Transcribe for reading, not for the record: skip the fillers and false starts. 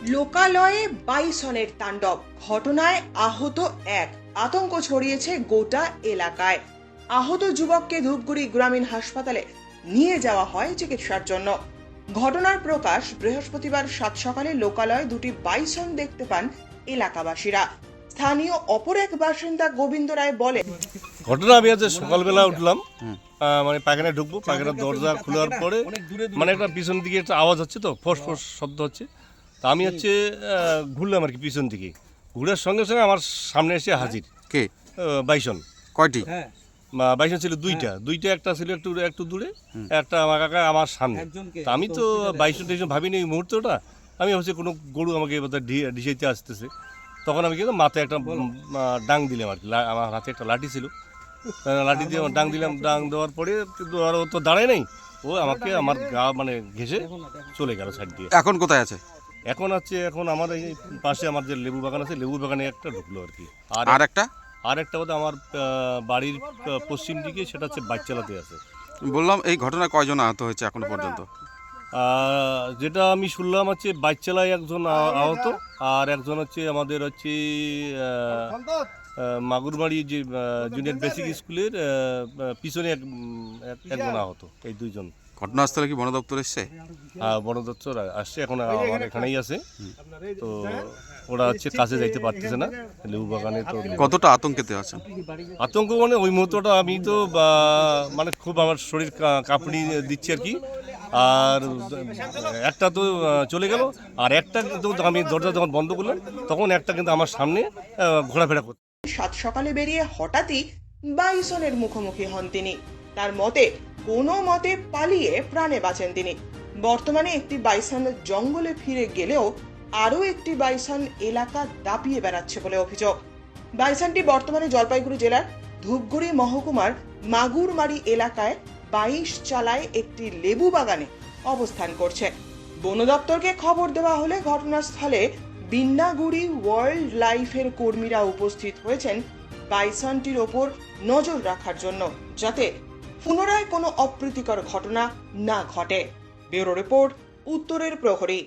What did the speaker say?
লোকালয়ে বাইসনের তাণ্ডব, ঘটনায় আহত এক, আতঙ্ক ছড়িয়েছে গোটা এলাকায়। আহত যুবককে ধূপগুড়ি গ্রামীণ হাসপাতালে নিয়ে যাওয়া হয় চিকিৎসার জন্য। ঘটনার প্রকাশ বৃহস্পতিবার সাত সকালে লোকালয়ে দুটি বাইসন দেখতে পান এলাকাবাসীরা। স্থানীয় অপর এক বাসিন্দা গোবিন্দ রায় বলেন, ঘটনা আমি আজ সকালবেলা উঠলাম, মানে পায়খানায় ঢুকবো, পায়খানার দরজা খোলার পরে মানে একটা পিছন দিকে একটা আওয়াজ হচ্ছে, তো ফস ফস শব্দ হচ্ছে। তা আমি ঘুরলাম আর কি, পিছন দিকে ঘুরার সঙ্গে সঙ্গে আমার সামনে এসে হাজির কে বাইসন। কয়টি? বাইসন ছিল দুইটা, একটা ছিল একটু দূরে, একটা আমার কাকা আমার সামনে। তা আমি তো বাইসন টেসন ভাবিনি এই মুহূর্তটা, আমি হচ্ছে কোনো গরু আমাকে ডিসাইতে আসতেছে। তখন আমি কিন্তু মাথায় একটা ডাং দিলাম আর কি, আমার হাতে একটা লাঠি ছিল, লাঠি দিয়ে ডাং দিলাম। ডাং দেওয়ার পরে কিন্তু আর ও তো দাঁড়ায় নাই, ও আমাকে আমার গা মানে ঘেঁষে চলে গেল সাইড দিয়ে। এখন কোথায় আছে? এখন আমার এই পাশে আমার যে লেবু বাগান আছে, লেবু বাগানে একটা ঢুকলো আর কি। আর একটা বোধহয় আমার বাড়ির পশ্চিম দিকে, সেটা হচ্ছে বাইচালাতে আছে। বললাম, এই ঘটনায় কয়জন আহত হয়েছে এখনো পর্যন্ত? যেটা আমি শুনলাম হচ্ছে বাইচালায় একজন আহত, আর একজন হচ্ছে আমাদের হচ্ছে মাগুরবাড়ি যে জুনিয়র বেসিক স্কুলের পিছনে একজন আহত। এই দুইজন। ঘটনাস্থলে কি বন দপ্তর এসছে? বন দপ্তর আসছে, এখন আমার এখানেই আছে। তো ওরা হচ্ছে কাছে যাইতে পারতেছে না লেবু বাগানে। তো কতটা আতঙ্কেতে আছেন? আতঙ্ক মানে ওই মুহূর্তটা আমি তো মানে খুব আমার শরীর কাঁপুনি দিচ্ছে আর কি। আর একটা তো চলে গেল, আর একটা কিন্তু আমি দরজা যখন বন্ধ করলাম, তখন একটা কিন্তু আমার সামনে ঘোরাফেরা করছে। সাত সকালে বেরিয়ে হঠাৎই বাইসনের মুখোমুখি হন তিনি। তার মতে কোনো মতে পালিয়ে প্রাণে বাঁচেন তিনি। বর্তমানে একটি বাইসন জঙ্গলে ফিরে গেলেও আরও একটি বাইসন এলাকা দাপিয়ে বেড়াচ্ছে বলে অভিযোগ। বাইসনটি বর্তমানে জলপাইগুড়ি জেলার ধূপগুড়ি মহকুমার মাগুরমারি এলাকায় 22 চালায় একটি লেবু বাগানে অবস্থান করছে। বন দপ্তরকে খবর দেওয়া হলে ঘটনাস্থলে বিন্নাগুড়ি ওয়াইল্ড লাইফের কর্মীরা উপস্থিত হয়েছেন বাইসনটির ওপর নজর রাখার জন্য, যাতে পুনরায় কোনো অপ্রীতিকর ঘটনা না ঘটে। ব্যুরো রিপোর্ট, উত্তরের প্রহরী।